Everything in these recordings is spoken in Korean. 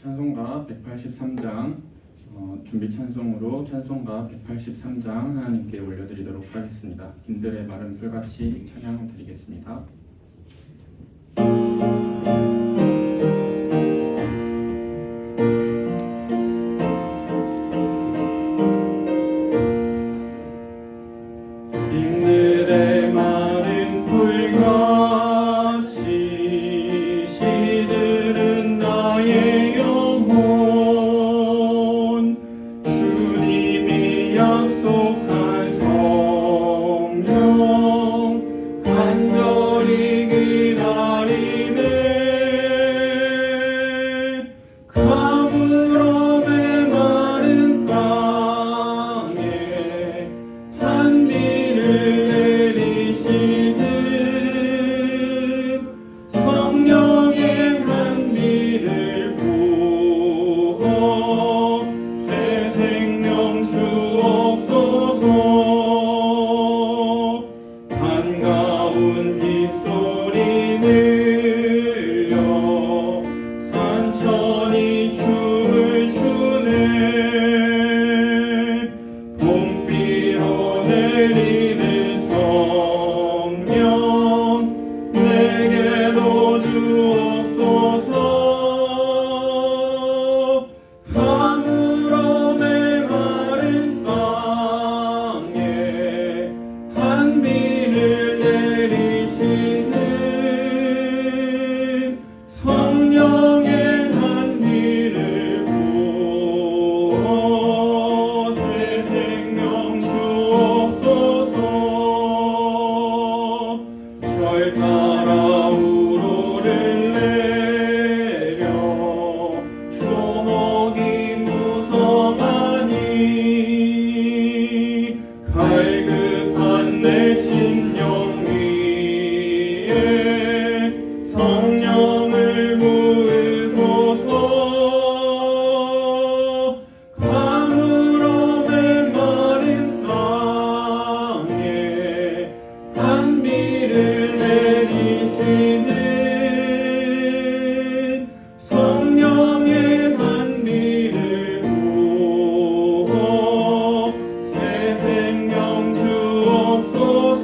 찬송가 183장 준비 찬송으로 찬송가 183장 하나님께 올려드리도록 하겠습니다. 빈들의 마른 풀같이 찬양 드리겠습니다. 빈들의 마른 풀같이 시들은 나의 영혼, 주님이 약속한 성령 간절히 기다리네. 가물음에 마른 땅에 단비를 내리시듯 성령의 단비를 부어 새 생명 주옵소서. 반가운 빗소리 들려 산천이 춤을 추네. 봄비로 내리는 성령 내게도 주옵소서. 가물음에 마른 땅에 단비를 내리시는 성령의 단비를 부어 새 생명 주옵소서. 절 따라 우로를 내려 초목이 무성하니 갈급한 내 심령 위에 성령을 부으소서. 가물음에 마른 땅에 단비를 내리시는 성령의 단비를 부어 새 생명 주옵소서.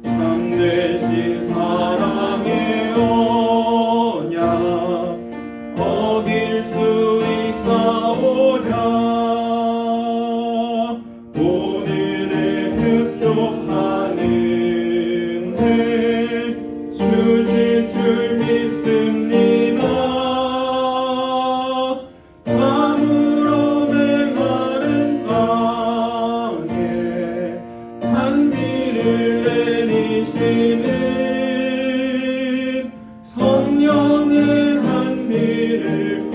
참되신 사랑의 언약 어길 수 있사오랴. 오늘의 흡족한 은혜 주실 줄 믿습니다. 가물음에 마른 땅에 단비를 내리시는 성령의 단비를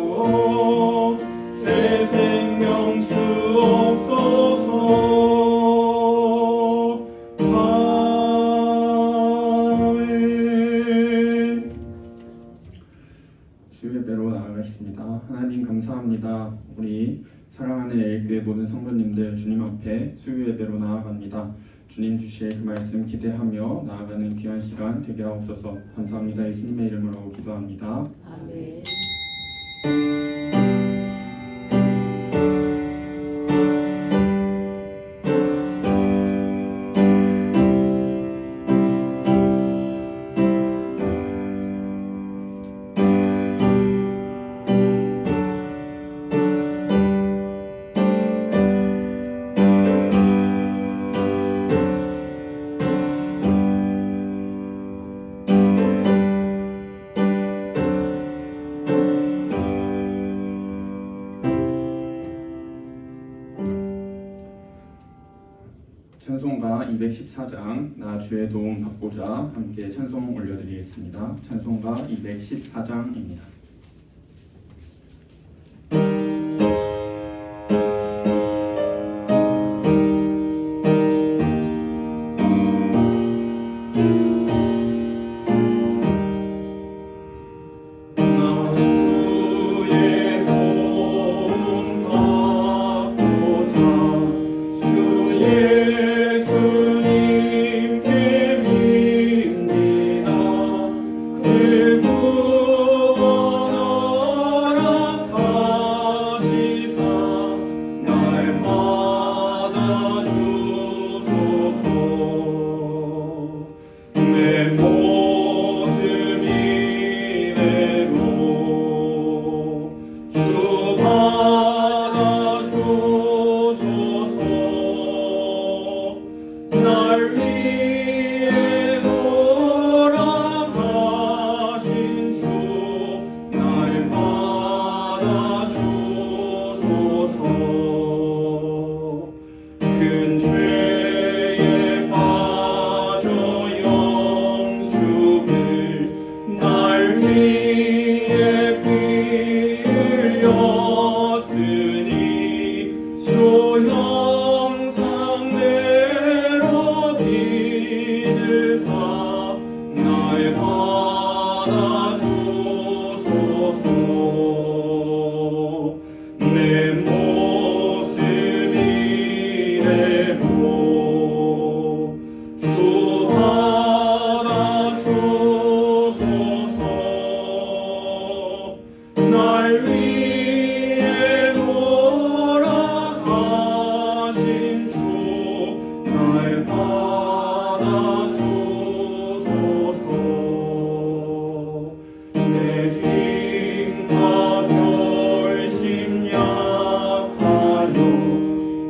부어 새 생명 주옵소서. 아멘. 주예배로 나아가겠습니다. 하나님 감사합니다. 우리 사랑하는 LG교회 모든 성도님들 주님 앞에 수요예배로 나아갑니다. 주님 주실 그 말씀 기대하며 나아가는 귀한 시간 되게 하옵소서. 감사합니다. 예수님의 이름으로 기도합니다. 아멘. 찬송가 214장 나 주의 도움 받고자 함께 찬송 올려드리겠습니다. 찬송가 214장입니다. 그리고 날 위해 피 흘렸으니 주 형상대로 빚으사 날 받아주소서. 내 모습 이대로 주 받아주소서. 날 위해 돌아가신 주 날 받아주소서. 내 힘과 결심 약하여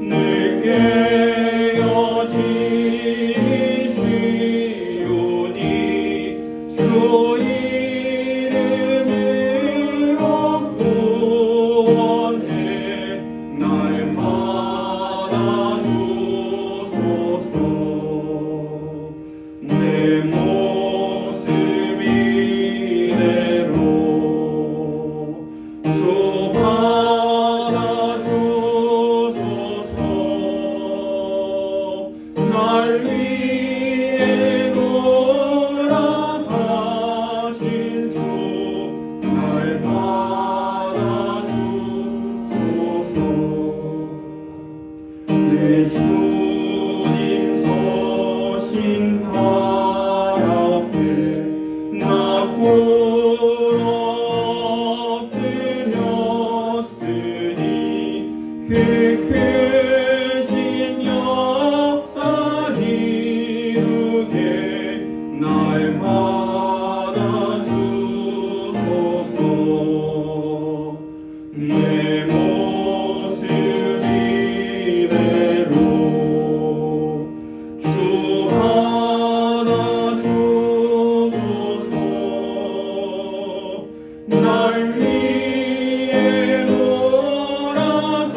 늘 깨어지기 쉬우니 주 이름으로 구원해 날 받아주소서. 내 모습 이대로 주 받아주소서. 날 위해 돌아가신 주 날 받아주소서. 내 주님 서신 발 앞에 나 엎드렸으니 그 크신 역사 이루게 날 받아주소서. 내 모습 이대로 주 받아주소서. 날 위해 돌아가신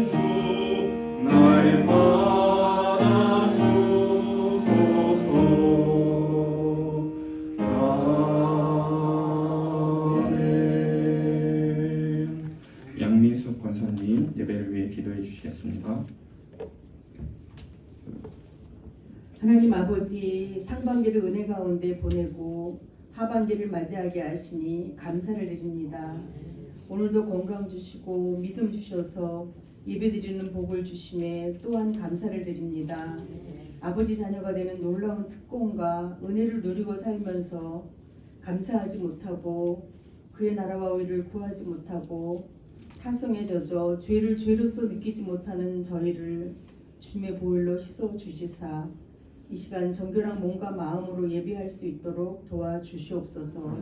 주 날 받아주소서. 아멘. 양민숙 권사님 예배를 위해 기도해 주시겠습니다. 하나님 아버지, 상반기를 은혜 가운데 보내고 하반기를 맞이하게 하시니 감사를 드립니다. 오늘도 건강 주시고 믿음 주셔서 예배드리는 복을 주심에 또한 감사를 드립니다. 아버지 자녀가 되는 놀라운 특권과 은혜를 누리고 살면서 감사하지 못하고 그의 나라와 의를 구하지 못하고 타성에 젖어 죄를 죄로서 느끼지 못하는 저희를 주님의 보혈로 씻어 주시사 이 시간 정결한 몸과 마음으로 예배할 수 있도록 도와주시옵소서.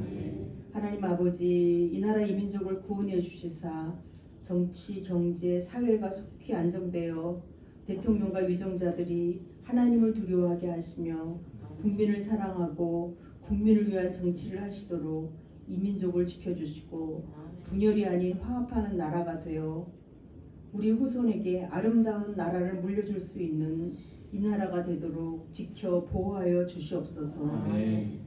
하나님 아버지, 이 나라 이 민족을 구원해 주시사 정치, 경제, 사회가 속히 안정되어 대통령과 위정자들이 하나님을 두려워하게 하시며 국민을 사랑하고 국민을 위한 정치를 하시도록 이 민족을 지켜주시고 분열이 아닌 화합하는 나라가 되어 우리 후손에게 아름다운 나라를 물려줄 수 있는 이 나라가 되도록 지켜 보호하여 주시옵소서. 아멘.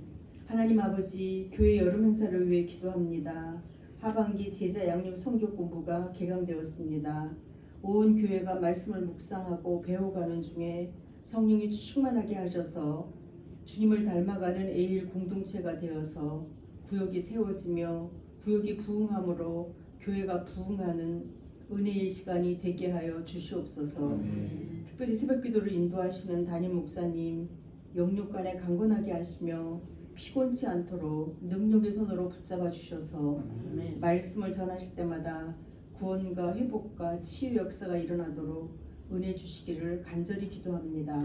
하나님 아버지, 교회 여름 행사를 위해 기도합니다. 하반기 제자 양육 성교 공부가 개강되었습니다. 온 교회가 말씀을 묵상하고 배워가는 중에 성령이 충만하게 하셔서 주님을 닮아가는 에일 공동체가 되어서 구역이 세워지며 구역이 부흥함으로 교회가 부흥하는 은혜의 시간이 되게 하여 주시옵소서. 아멘. 특별히 새벽기도를 인도하시는 담임 목사님 영육간에 강건하게 하시며 피곤치 않도록 능력의 손으로 붙잡아 주셔서 말씀을 전하실 때마다 구원과 회복과 치유 역사가 일어나도록 은혜 주시기를 간절히 기도합니다.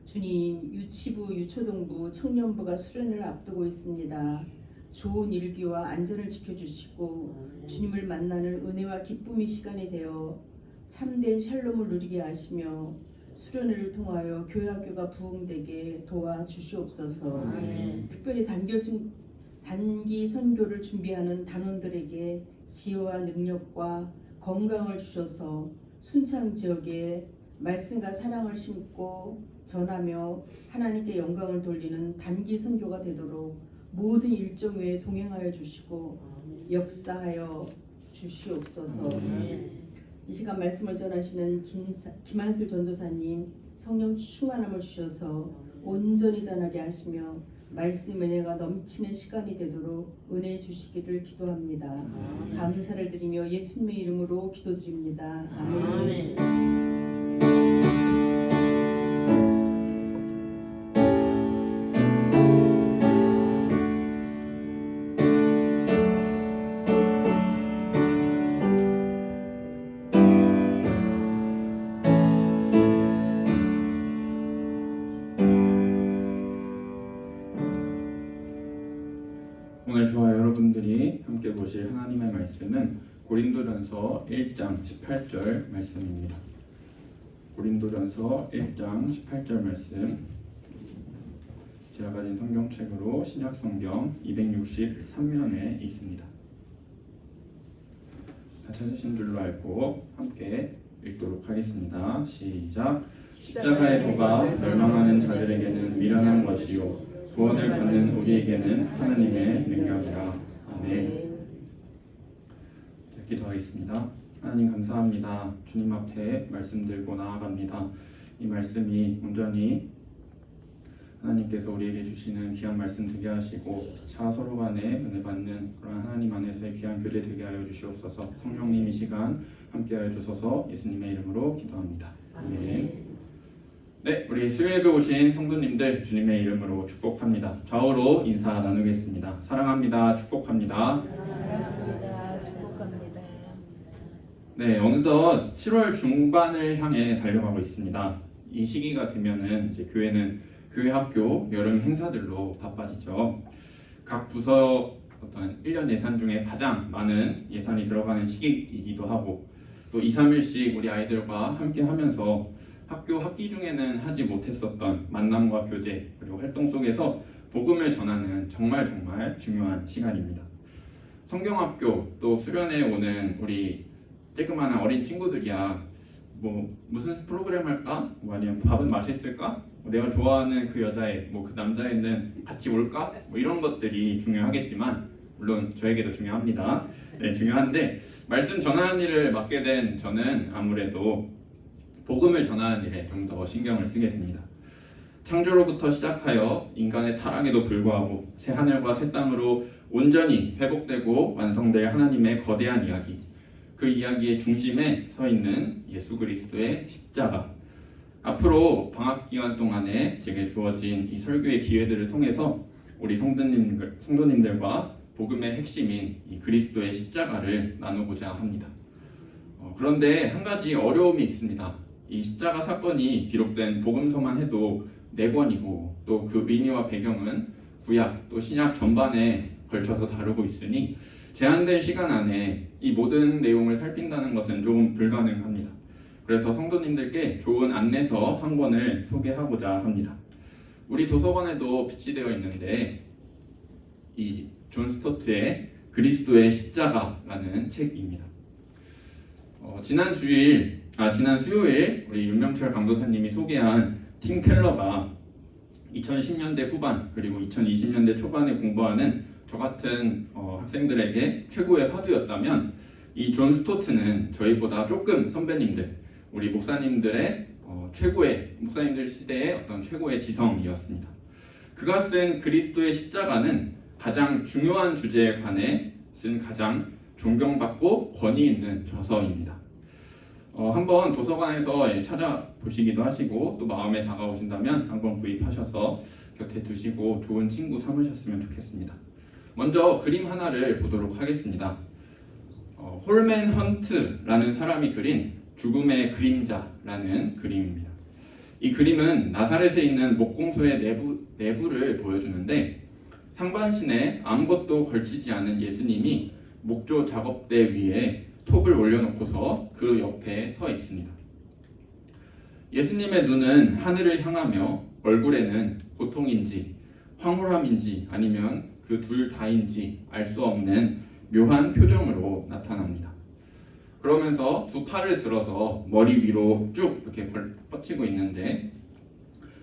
주님, 유치부, 유초등부, 청년부가 수련을 앞두고 있습니다. 좋은 일기와 안전을 지켜주시고 주님을 만나는 은혜와 기쁨의 시간이 되어 참된 샬롬을 누리게 하시며 수련회를 통하여 교회학교가 부흥되게 도와주시옵소서. 특별히 단기 선교를 준비하는 단원들에게 지혜와 능력과 건강을 주셔서 순창 지역에 말씀과 사랑을 심고 전하며 하나님께 영광을 돌리는 단기 선교가 되도록 모든 일정 외에 동행하여 주시고 역사하여 주시옵소서. 이 시간 말씀을 전하시는 김한슬 전도사님 성령 충만함을 주셔서 온전히 전하게 하시며 말씀 은혜가 넘치는 시간이 되도록 은혜 주시기를 기도합니다. 감사를 드리며 예수님의 이름으로 기도드립니다. 아멘. 오늘 저와 여러분들이 함께 보실 하나님의 말씀은 고린도전서 1장 18절 말씀입니다. 고린도전서 1장 18절 말씀, 제가 가진 성경책으로 신약성경 263면에 있습니다. 다 찾으신 줄로 알고 함께 읽도록 하겠습니다. 시작. 십자가의 도가 멸망하는 자들에게는 미련한 것이요 구원을 받는 우리에게는 하나님의 능력이라. 아멘. 자, 기도하겠습니다. 하나님 감사합니다. 주님 앞에 말씀 들고 나아갑니다. 이 말씀이 온전히 하나님께서 우리에게 주시는 귀한 말씀 되게 하시고 서로 간에 은혜 받는 그런 하나님 안에서의 귀한 교제 되게 하여 주시옵소서. 성령님 이 시간 함께 하여 주소서. 예수님의 이름으로 기도합니다. 아멘. 네, 우리 수요예배 오신 성도님들 주님의 이름으로 축복합니다. 좌우로 인사 나누겠습니다. 사랑합니다. 축복합니다. 사랑합니다. 축복합니다. 네, 어느덧 7월 중반을 향해 달려가고 있습니다. 이 시기가 되면은 이제 교회는 교회 학교 여름 행사들로 바빠지죠. 각 부서 어떤 1년 예산 중에 가장 많은 예산이 들어가는 시기이기도 하고 또 2, 3일씩 우리 아이들과 함께 하면서 학교 학기 중에는 하지 못했었던 만남과 교제 그리고 활동 속에서 복음을 전하는 정말 중요한 시간입니다. 성경학교 또 수련회 오는 우리 쬐끄만한 어린 친구들이야 뭐 무슨 프로그램 할까? 뭐 아니면 밥은 맛있을까? 내가 좋아하는 그 여자애 뭐 그 남자애는 같이 올까? 뭐 이런 것들이 중요하겠지만 물론 저에게도 중요합니다. 네, 중요한데 말씀 전하는 일을 맡게 된 저는 아무래도 복음을 전하는 일에 좀 더 신경을 쓰게 됩니다. 창조로부터 시작하여 인간의 타락에도 불구하고 새 하늘과 새 땅으로 온전히 회복되고 완성될 하나님의 거대한 이야기, 그 이야기의 중심에 서 있는 예수 그리스도의 십자가. 앞으로 방학 기간 동안에 제게 주어진 이 설교의 기회들을 통해서 우리 성도님들과 복음의 핵심인 이 그리스도의 십자가를 나누고자 합니다. 그런데 한 가지 어려움이 있습니다. 이 십자가 사건이 기록된 복음서만 해도 4권이고 또 그 의미와 배경은 구약 또 신약 전반에 걸쳐서 다루고 있으니 제한된 시간 안에 이 모든 내용을 살핀다는 것은 조금 불가능합니다. 그래서 성도님들께 좋은 안내서 한 권을 소개하고자 합니다. 우리 도서관에도 비치되어 있는데 이 존 스토트의 그리스도의 십자가라는 책입니다. 지난 수요일 우리 윤명철 강도사님이 소개한 팀 켈러가 2010년대 후반 그리고 2020년대 초반에 공부하는 저 같은 학생들에게 최고의 화두였다면 이 존 스토트는 저희보다 조금 선배님들, 우리 목사님들의 목사님들 시대의 어떤 최고의 지성이었습니다. 그가 쓴 그리스도의 십자가는 가장 중요한 주제에 관해 쓴 가장 존경받고 권위 있는 저서입니다. 한번 도서관에서 찾아보시기도 하시고 또 마음에 다가오신다면 한번 구입하셔서 곁에 두시고 좋은 친구 삼으셨으면 좋겠습니다. 먼저 그림 하나를 보도록 하겠습니다. 홀맨 헌트라는 사람이 그린 죽음의 그림자라는 그림입니다. 이 그림은 나사렛에 있는 목공소의 내부를 보여주는데 상반신에 아무것도 걸치지 않은 예수님이 목조 작업대 위에 톱을 올려놓고서 그 옆에 서 있습니다. 예수님의 눈은 하늘을 향하며 얼굴에는 고통인지 황홀함인지 아니면 그 둘 다인지 알 수 없는 묘한 표정으로 나타납니다. 그러면서 두 팔을 들어서 머리 위로 쭉 이렇게 뻗치고 있는데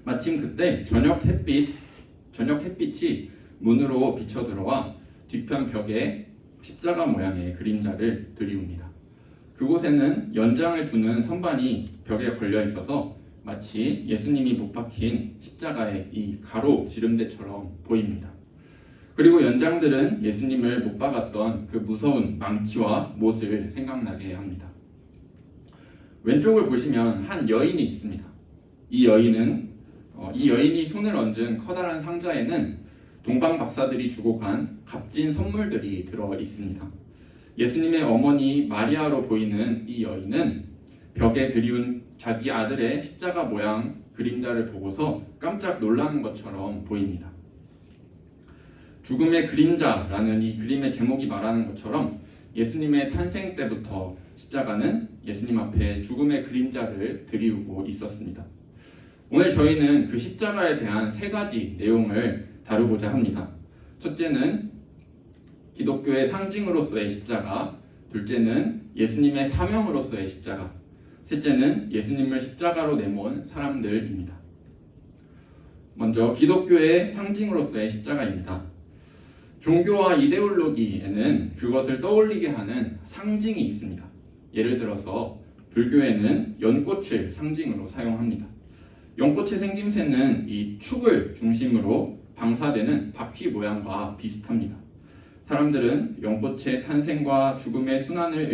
마침 그때 저녁 햇빛이 문으로 비쳐 들어와 뒤편 벽에 십자가 모양의 그림자를 들이웁니다. 그곳에는 연장을 두는 선반이 벽에 걸려 있어서 마치 예수님이 못 박힌 십자가의 이 가로 지름대처럼 보입니다. 그리고 연장들은 예수님을 못 박았던 그 무서운 망치와 못을 생각나게 합니다. 왼쪽을 보시면 한 여인이 있습니다. 이 여인이 손을 얹은 커다란 상자에는 동방 박사들이 주고 간 값진 선물들이 들어 있습니다. 예수님의 어머니 마리아로 보이는 이 여인은 벽에 드리운 자기 아들의 십자가 모양 그림자를 보고서 깜짝 놀라는 것처럼 보입니다. 죽음의 그림자라는 이 그림의 제목이 말하는 것처럼 예수님의 탄생 때부터 십자가는 예수님 앞에 죽음의 그림자를 드리우고 있었습니다. 오늘 저희는 그 십자가에 대한 세 가지 내용을 다루고자 합니다. 첫째는 기독교의 상징으로서의 십자가, 둘째는 예수님의 사명으로서의 십자가, 셋째는 예수님을 십자가로 내몬 사람들입니다. 먼저 기독교의 상징으로서의 십자가입니다. 종교와 이데올로기에는 그것을 떠올리게 하는 상징이 있습니다. 예를 들어서 불교에는 연꽃을 상징으로 사용합니다. 연꽃의 생김새는 이 축을 중심으로 방사되는 바퀴 모양과 비슷합니다. 사람들은 연꽃이 탄생과 죽음의 순환을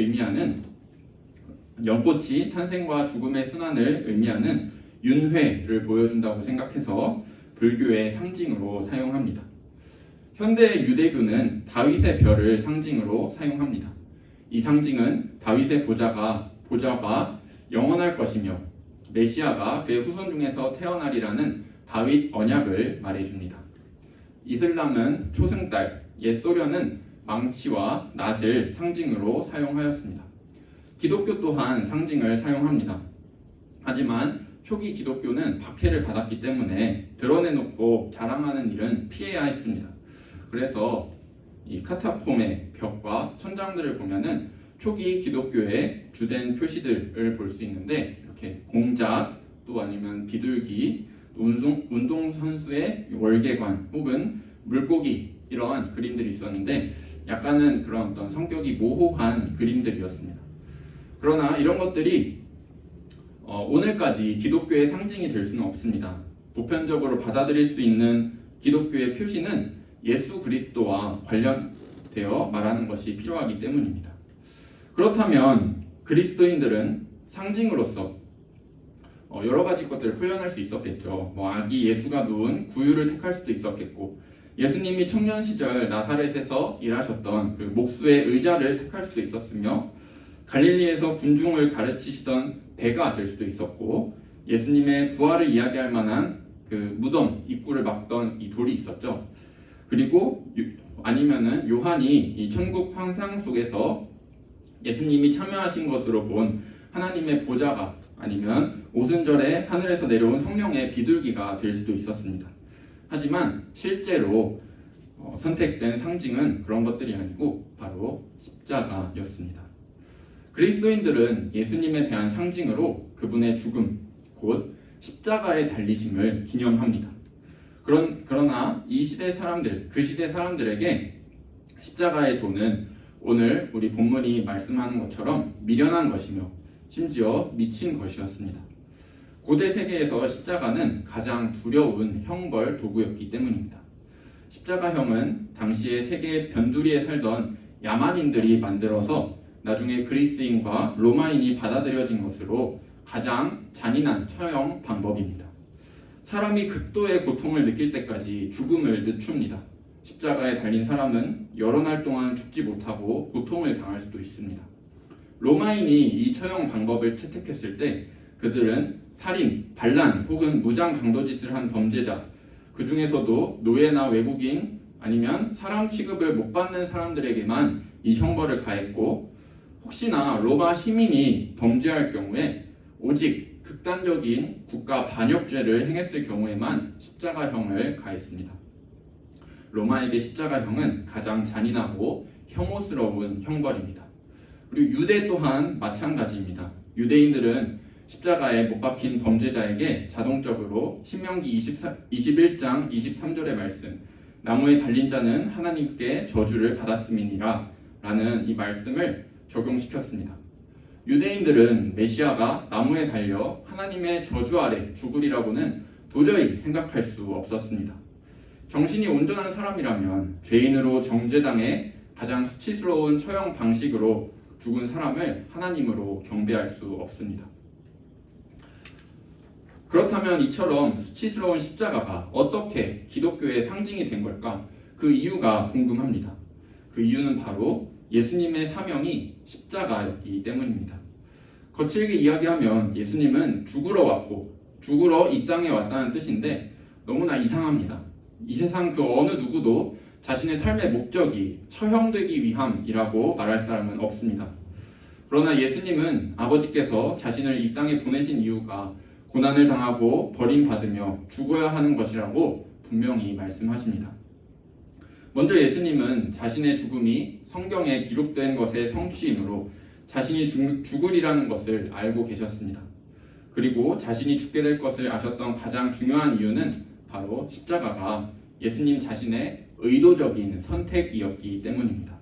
의미하는 윤회를 보여준다고 생각해서 불교의 상징으로 사용합니다. 현대 유대교는 다윗의 별을 상징으로 사용합니다. 이 상징은 다윗의 보좌가 영원할 것이며 메시아가 그의 후손 중에서 태어나리라는 다윗 언약을 말해줍니다. 이슬람은 초승달, 옛 소련은 망치와 낫을 상징으로 사용하였습니다. 기독교 또한 상징을 사용합니다. 하지만 초기 기독교는 박해를 받았기 때문에 드러내놓고 자랑하는 일은 피해야 했습니다. 그래서 이 카타콤의 벽과 천장들을 보면은 초기 기독교의 주된 표시들을 볼 수 있는데 이렇게 공작 또 아니면 비둘기, 운동선수의 월계관 혹은 물고기 이러한 그림들이 있었는데 약간은 그런 어떤 성격이 모호한 그림들이었습니다. 그러나 이런 것들이 오늘까지 기독교의 상징이 될 수는 없습니다. 보편적으로 받아들일 수 있는 기독교의 표시는 예수 그리스도와 관련되어 말하는 것이 필요하기 때문입니다. 그렇다면 그리스도인들은 상징으로서 여러 가지 것들을 표현할 수 있었겠죠. 아기 예수가 누운 구유를 택할 수도 있었겠고, 예수님이 청년 시절 나사렛에서 일하셨던 그 목수의 의자를 택할 수도 있었으며, 갈릴리에서 군중을 가르치시던 배가 될 수도 있었고, 예수님의 부활을 이야기할 만한 그 무덤 입구를 막던 이 돌이 있었죠. 그리고 아니면은 요한이 이 천국 환상 속에서 예수님이 참여하신 것으로 본 하나님의 보좌가 아니면 오순절에 하늘에서 내려온 성령의 비둘기가 될 수도 있었습니다. 하지만 실제로 선택된 상징은 그런 것들이 아니고 바로 십자가였습니다. 그리스도인들은 예수님에 대한 상징으로 그분의 죽음, 곧 십자가의 달리심을 기념합니다. 그러나 이 시대 사람들, 그 시대 사람들에게 십자가의 도는 오늘 우리 본문이 말씀하는 것처럼 미련한 것이며 심지어 미친 것이었습니다. 고대 세계에서 십자가는 가장 두려운 형벌 도구였기 때문입니다. 십자가형은 당시의 세계 변두리에 살던 야만인들이 만들어서 나중에 그리스인과 로마인이 받아들여진 것으로 가장 잔인한 처형 방법입니다. 사람이 극도의 고통을 느낄 때까지 죽음을 늦춥니다. 십자가에 달린 사람은 여러 날 동안 죽지 못하고 고통을 당할 수도 있습니다. 로마인이 이 처형 방법을 채택했을 때 그들은 살인, 반란 혹은 무장 강도짓을 한 범죄자, 그 중에서도 노예나 외국인 아니면 사람 취급을 못 받는 사람들에게만 이 형벌을 가했고, 혹시나 로마 시민이 범죄할 경우에 오직 극단적인 국가 반역죄를 행했을 경우에만 십자가형을 가했습니다. 로마에게 십자가형은 가장 잔인하고 혐오스러운 형벌입니다. 그리고 유대 또한 마찬가지입니다. 유대인들은 십자가에 못 박힌 범죄자에게 자동적으로 신명기 21장 23절의 말씀, 나무에 달린 자는 하나님께 저주를 받았음이니라 라는 이 말씀을 적용시켰습니다. 유대인들은 메시아가 나무에 달려 하나님의 저주 아래 죽으리라고는 도저히 생각할 수 없었습니다. 정신이 온전한 사람이라면 죄인으로 정죄당해 가장 수치스러운 처형 방식으로 죽은 사람을 하나님으로 경배할 수 없습니다. 그렇다면 이처럼 수치스러운 십자가가 어떻게 기독교의 상징이 된 걸까? 그 이유가 궁금합니다. 그 이유는 바로 예수님의 사명이 십자가였기 때문입니다. 거칠게 이야기하면 예수님은 죽으러 왔고 죽으러 이 땅에 왔다는 뜻인데 너무나 이상합니다. 이 세상 그 어느 누구도 자신의 삶의 목적이 처형되기 위함이라고 말할 사람은 없습니다. 그러나 예수님은 아버지께서 자신을 이 땅에 보내신 이유가 고난을 당하고 버림받으며 죽어야 하는 것이라고 분명히 말씀하십니다. 먼저 예수님은 자신의 죽음이 성경에 기록된 것의 성취이므로 자신이 죽으리라는 것을 알고 계셨습니다. 그리고 자신이 죽게 될 것을 아셨던 가장 중요한 이유는 바로 십자가가 예수님 자신의 의도적인 선택이었기 때문입니다.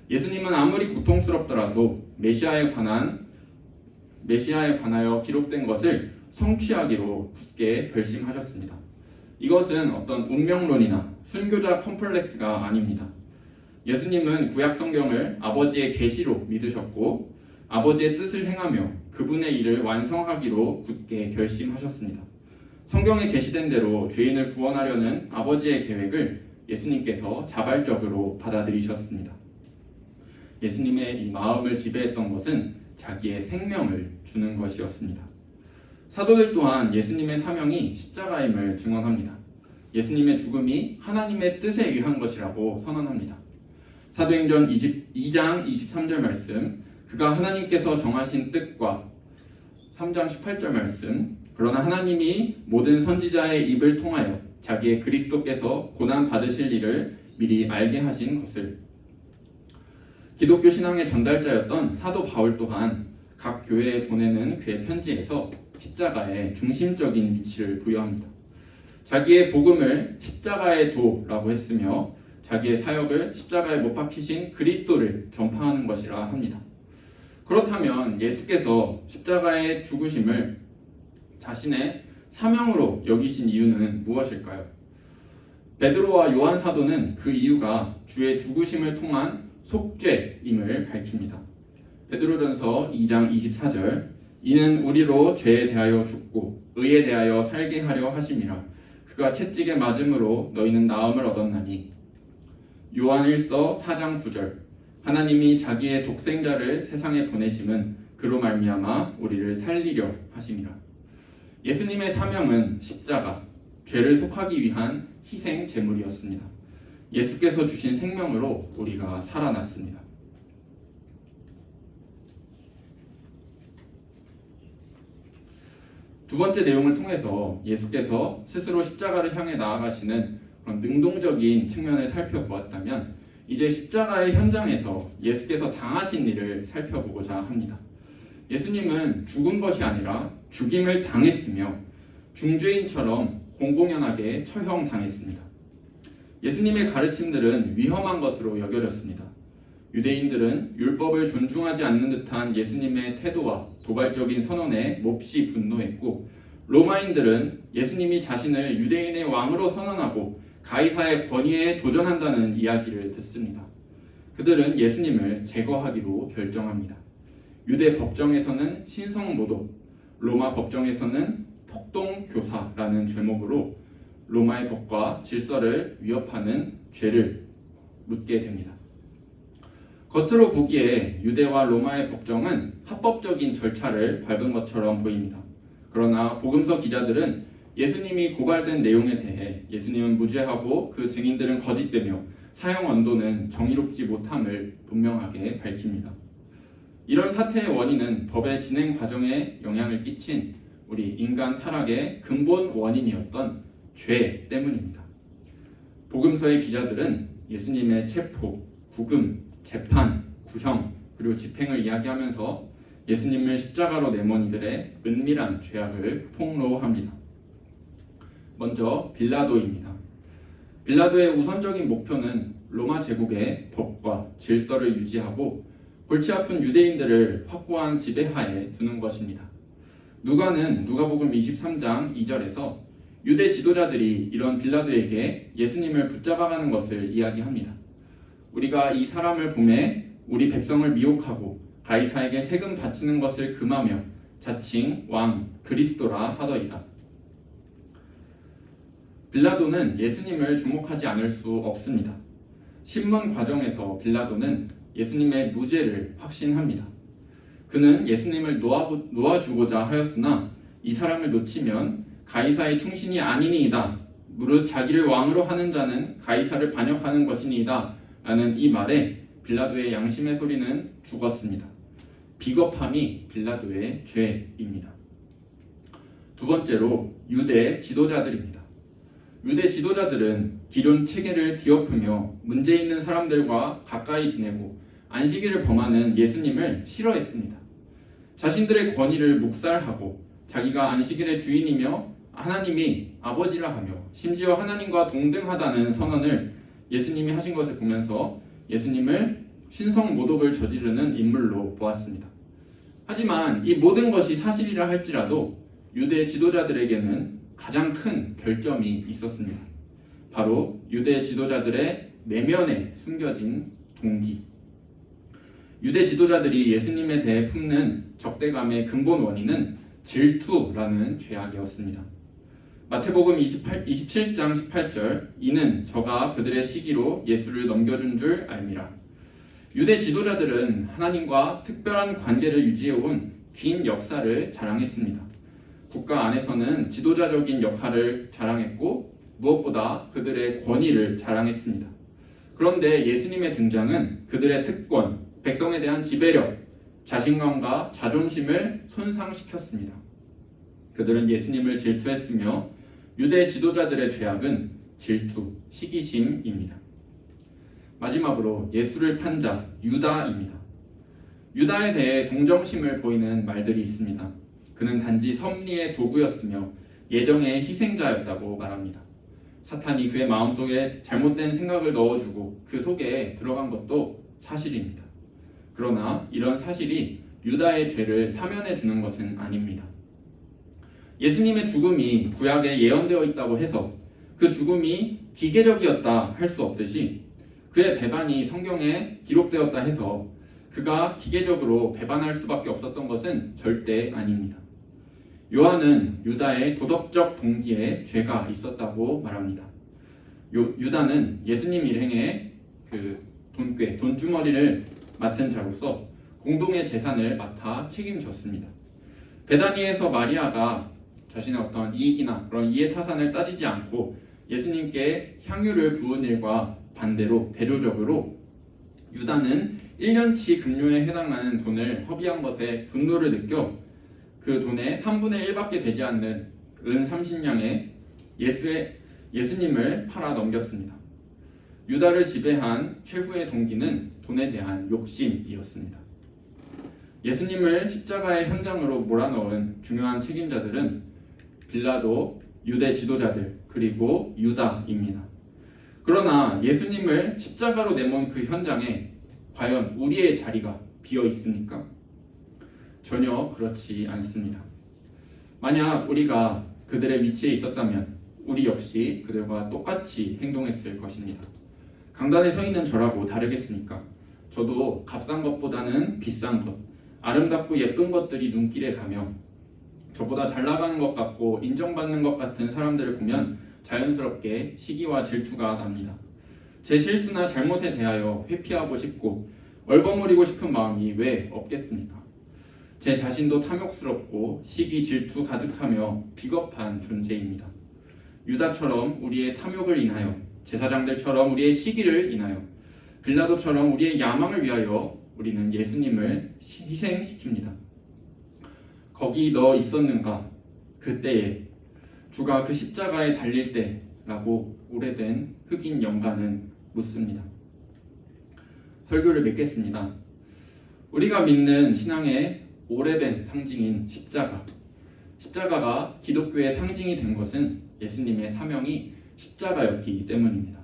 예수님은 아무리 고통스럽더라도 메시아에 관하여 기록된 것을 성취하기로 굳게 결심하셨습니다. 이것은 어떤 운명론이나 순교자 컴플렉스가 아닙니다. 예수님은 구약 성경을 아버지의 계시로 믿으셨고 아버지의 뜻을 행하며 그분의 일을 완성하기로 굳게 결심하셨습니다. 성경에 게시된 대로 죄인을 구원하려는 아버지의 계획을 예수님께서 자발적으로 받아들이셨습니다. 예수님의 이 마음을 지배했던 것은 자기의 생명을 주는 것이었습니다. 사도들 또한 예수님의 사명이 십자가임을 증언합니다. 예수님의 죽음이 하나님의 뜻에 의한 것이라고 선언합니다. 사도행전 22장 23절 말씀, 그가 하나님께서 정하신 뜻과 3장 18절 말씀, 그러나 하나님이 모든 선지자의 입을 통하여 자기의 그리스도께서 고난 받으실 일을 미리 알게 하신 것을. 기독교 신앙의 전달자였던 사도 바울 또한 각 교회에 보내는 그의 편지에서 십자가에 중심적인 위치를 부여합니다. 자기의 복음을 십자가의 도라고 했으며 자기의 사역을 십자가에 못 박히신 그리스도를 전파하는 것이라 합니다. 그렇다면 예수께서 십자가의 죽으심을 자신의 사명으로 여기신 이유는 무엇일까요? 베드로와 요한 사도는 그 이유가 주의 죽으심을 통한 속죄임을 밝힙니다. 베드로전서 2장 24절, 이는 우리로 죄에 대하여 죽고 의에 대하여 살게 하려 하심이라. 그가 채찍에 맞음으로 너희는 나음을 얻었나니. 요한 1서 4장 9절, 하나님이 자기의 독생자를 세상에 보내심은 그로 말미암아 우리를 살리려 하심이라. 예수님의 사명은 십자가, 죄를 속하기 위한 희생 제물이었습니다. 예수께서 주신 생명으로 우리가 살아났습니다. 두 번째 내용을 통해서 예수께서 스스로 십자가를 향해 나아가시는 그런 능동적인 측면을 살펴보았다면 이제 십자가의 현장에서 예수께서 당하신 일을 살펴보고자 합니다. 예수님은 죽은 것이 아니라 죽임을 당했으며 중죄인처럼 공공연하게 처형당했습니다. 예수님의 가르침들은 위험한 것으로 여겨졌습니다. 유대인들은 율법을 존중하지 않는 듯한 예수님의 태도와 도발적인 선언에 몹시 분노했고, 로마인들은 예수님이 자신을 유대인의 왕으로 선언하고 가이사의 권위에 도전한다는 이야기를 듣습니다. 그들은 예수님을 제거하기로 결정합니다. 유대 법정에서는 신성모독, 로마 법정에서는 폭동교사라는 죄목으로 로마의 법과 질서를 위협하는 죄를 묻게 됩니다. 겉으로 보기에 유대와 로마의 법정은 합법적인 절차를 밟은 것처럼 보입니다. 그러나 복음서 기자들은 예수님이 고발된 내용에 대해 예수님은 무죄하고 그 증인들은 거짓되며 사형 언도는 정의롭지 못함을 분명하게 밝힙니다. 이런 사태의 원인은 법의 진행 과정에 영향을 끼친 우리 인간 타락의 근본 원인이었던 죄 때문입니다. 복음서의 기자들은 예수님의 체포, 구금, 재판, 구형, 그리고 집행을 이야기하면서 예수님을 십자가로 내몬 이들의 은밀한 죄악을 폭로합니다. 먼저 빌라도입니다. 빌라도의 우선적인 목표는 로마 제국의 법과 질서를 유지하고 골치 아픈 유대인들을 확고한 지배하에 두는 것입니다. 누가는 누가복음 23장 2절에서 유대 지도자들이 이런 빌라도에게 예수님을 붙잡아가는 것을 이야기합니다. 우리가 이 사람을 보매 우리 백성을 미혹하고 가이사에게 세금 바치는 것을 금하며 자칭 왕 그리스도라 하더이다. 빌라도는 예수님을 주목하지 않을 수 없습니다. 신문 과정에서 빌라도는 예수님의 무죄를 확신합니다. 그는 예수님을 놓아주고자 하였으나 이 사람을 놓치면 가이사의 충신이 아니니이다. 무릇 자기를 왕으로 하는 자는 가이사를 반역하는 것이니이다. 라는 이 말에 빌라도의 양심의 소리는 죽었습니다. 비겁함이 빌라도의 죄입니다. 두 번째로 유대 지도자들입니다. 유대 지도자들은 기존 체계를 뒤엎으며 문제 있는 사람들과 가까이 지내고 안식일을 범하는 예수님을 싫어했습니다. 자신들의 권위를 묵살하고 자기가 안식일의 주인이며 하나님이 아버지라 하며 심지어 하나님과 동등하다는 선언을 예수님이 하신 것을 보면서 예수님을 신성모독을 저지르는 인물로 보았습니다. 하지만 이 모든 것이 사실이라 할지라도 유대 지도자들에게는 가장 큰 결점이 있었습니다. 바로 유대 지도자들의 내면에 숨겨진 동기. 유대 지도자들이 예수님에 대해 품는 적대감의 근본 원인은 질투라는 죄악이었습니다. 마태복음 27장 18절 이는 저가 그들의 시기로 예수를 넘겨준 줄 알미라. 유대 지도자들은 하나님과 특별한 관계를 유지해온 긴 역사를 자랑했습니다. 국가 안에서는 지도자적인 역할을 자랑했고 무엇보다 그들의 권위를 자랑했습니다. 그런데 예수님의 등장은 그들의 특권, 백성에 대한 지배력, 자신감과 자존심을 손상시켰습니다. 그들은 예수님을 질투했으며 유대 지도자들의 죄악은 질투, 시기심입니다. 마지막으로 예수를 판 자 유다입니다. 유다에 대해 동정심을 보이는 말들이 있습니다. 그는 단지 섭리의 도구였으며 예정의 희생자였다고 말합니다. 사탄이 그의 마음속에 잘못된 생각을 넣어주고 그 속에 들어간 것도 사실입니다. 그러나 이런 사실이 유다의 죄를 사면해 주는 것은 아닙니다. 예수님의 죽음이 구약에 예언되어 있다고 해서 그 죽음이 기계적이었다 할 수 없듯이 그의 배반이 성경에 기록되었다 해서 그가 기계적으로 배반할 수밖에 없었던 것은 절대 아닙니다. 요한은 유다의 도덕적 동기에 죄가 있었다고 말합니다. 유다는 예수님 일행의 그 돈주머니를 맡은 자로서 공동의 재산을 맡아 책임졌습니다. 베다니에서 마리아가 자신의 어떤 이익이나 그런 이해타산을 따지지 않고 예수님께 향유를 부은 일과 반대로 대조적으로 유다는 1년치 급료에 해당하는 돈을 허비한 것에 분노를 느껴 그 돈의 3분의 1밖에 되지 않는 은 30냥에 예수님을 팔아 넘겼습니다. 유다를 지배한 최후의 동기는 돈에 대한 욕심이었습니다. 예수님을 십자가의 현장으로 몰아넣은 중요한 책임자들은 빌라도, 유대 지도자들, 그리고 유다입니다. 그러나 예수님을 십자가로 내몬 그 현장에 과연 우리의 자리가 비어 있습니까? 전혀 그렇지 않습니다. 만약 우리가 그들의 위치에 있었다면 우리 역시 그들과 똑같이 행동했을 것입니다. 강단에 서 있는 저라고 다르겠습니까? 저도 값싼 것보다는 비싼 것, 아름답고 예쁜 것들이 눈길에 가며 저보다 잘 나가는 것 같고 인정받는 것 같은 사람들을 보면 자연스럽게 시기와 질투가 납니다. 제 실수나 잘못에 대하여 회피하고 싶고 얼버무리고 싶은 마음이 왜 없겠습니까? 제 자신도 탐욕스럽고 시기 질투 가득하며 비겁한 존재입니다. 유다처럼 우리의 탐욕을 인하여, 제사장들처럼 우리의 시기를 인하여, 빌라도처럼 우리의 야망을 위하여 우리는 예수님을 희생시킵니다. 거기 너 있었는가? 그때에 주가 그 십자가에 달릴 때라고 오래된 흑인 연가는 묻습니다. 설교를 맺겠습니다. 우리가 믿는 신앙의 오래된 상징인 십자가가 기독교의 상징이 된 것은 예수님의 사명이 십자가였기 때문입니다.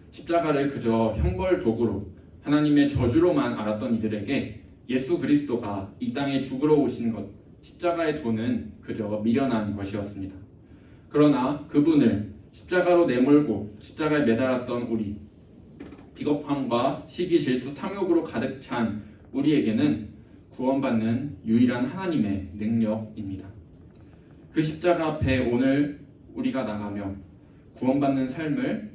십자가를 그저 형벌 도구로 하나님의 저주로만 알았던 이들에게 예수 그리스도가 이 땅에 죽으러 오신 것, 십자가의 도는 그저 미련한 것이었습니다. 그러나 그분을 십자가로 내몰고 십자가에 매달았던 우리, 비겁함과 시기, 질투, 탐욕으로 가득 찬 우리에게는 구원받는 유일한 하나님의 능력입니다. 그 십자가 앞에 오늘 우리가 나가며 구원받는 삶을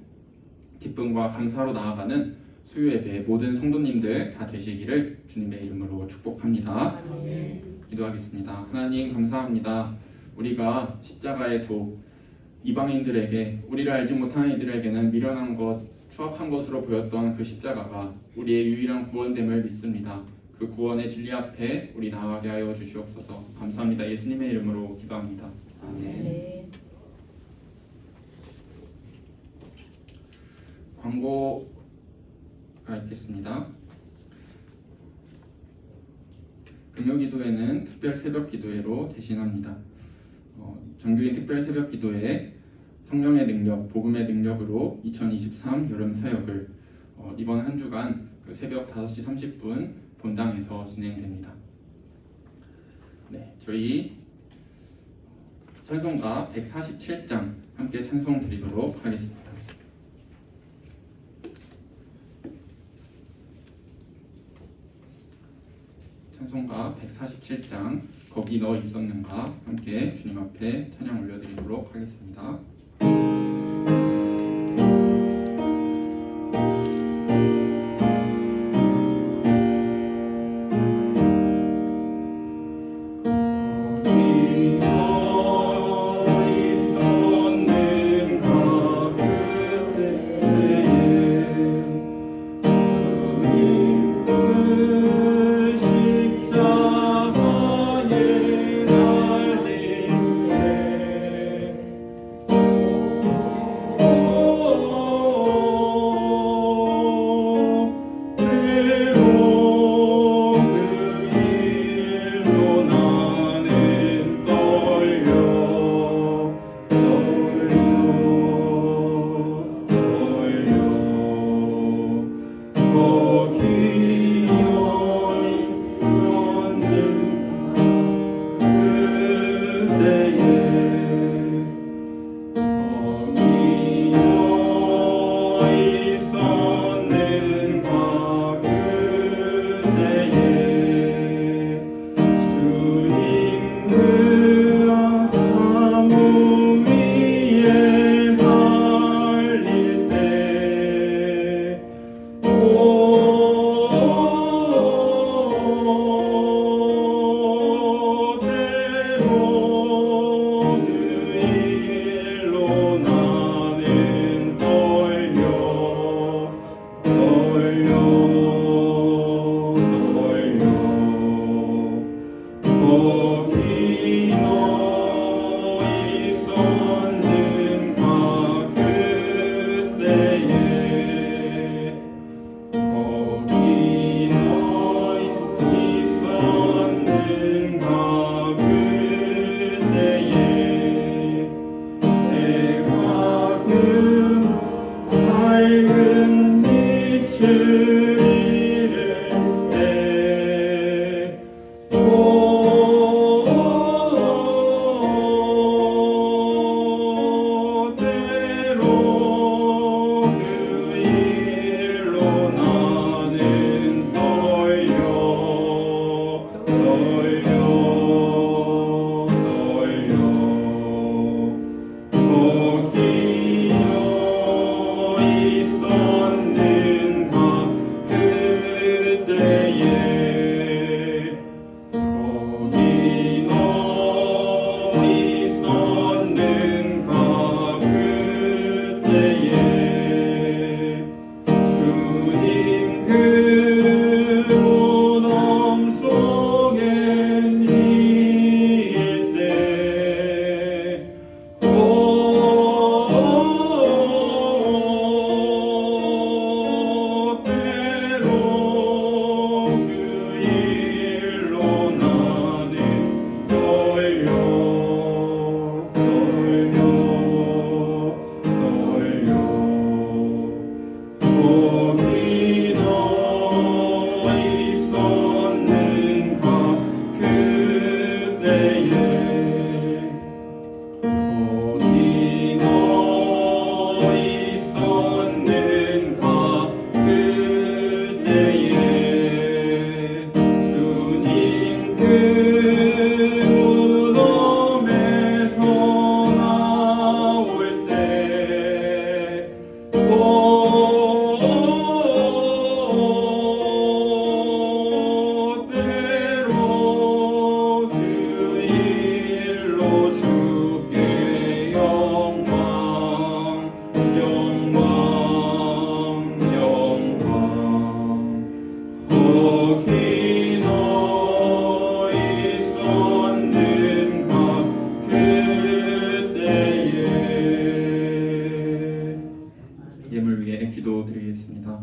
기쁨과 감사로 나아가는 수요예배 모든 성도님들 다 되시기를 주님의 이름으로 축복합니다. 기도하겠습니다. 하나님 감사합니다. 우리가 십자가의 도, 이방인들에게, 우리를 알지 못하는 이들에게는 미련한 것, 추악한 것으로 보였던 그 십자가가 우리의 유일한 구원됨을 믿습니다. 그 구원의 진리 앞에 우리 나아가게 하여 주시옵소서. 감사합니다. 예수님의 이름으로 기도합니다. 네. 광고가 있겠습니다. 금요기도회는 특별 새벽 기도회로 대신합니다. 정규인 특별 새벽 기도회 성령의 능력, 복음의 능력으로 2023 여름 사역을 이번 한 주간 그 새벽 5시 30분 본당에서 진행됩니다. 네, 저희 찬송가 147장 함께 찬송 드리도록 하겠습니다. 찬송가 147장 거기 너 있었는가 함께 주님 앞에 찬양 올려드리도록 하겠습니다. 거기 너 있었는가 기도하겠습니다.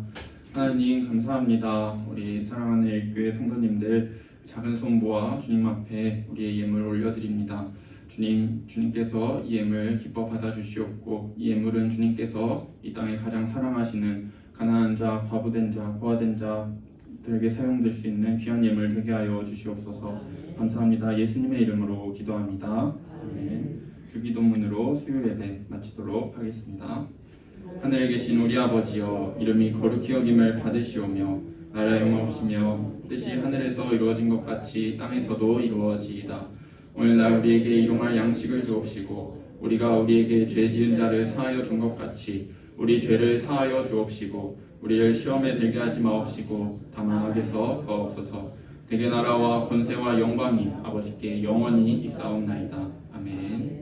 하나님 감사합니다. 우리 사랑하는 일교회 성도님들 작은 손 모아 주님 앞에 우리의 예물 올려드립니다. 주님께서 이 예물 기뻐 받아주시옵고 이 예물은 주님께서 이 땅에 가장 사랑하시는 가난한 자, 과부된 자, 고아된 자들에게 사용될 수 있는 귀한 예물 되게 하여 주시옵소서. 감사합니다. 예수님의 이름으로 기도합니다. 아멘. 주기도문으로 수요 예배 마치도록 하겠습니다. 하늘에 계신 우리 아버지여, 이름이 거룩히 여김을 받으시오며 나라 영화옵시며 뜻이 하늘에서 이루어진 것 같이 땅에서도 이루어지이다. 오늘날 우리에게 일용할 양식을 주옵시고 우리가 우리에게 죄 지은 자를 사하여 준 것 같이 우리 죄를 사하여 주옵시고 우리를 시험에 들게 하지 마옵시고 다만 악에서 구하옵소서. 대개 나라와 권세와 영광이 아버지께 영원히 있사옵나이다. 아멘.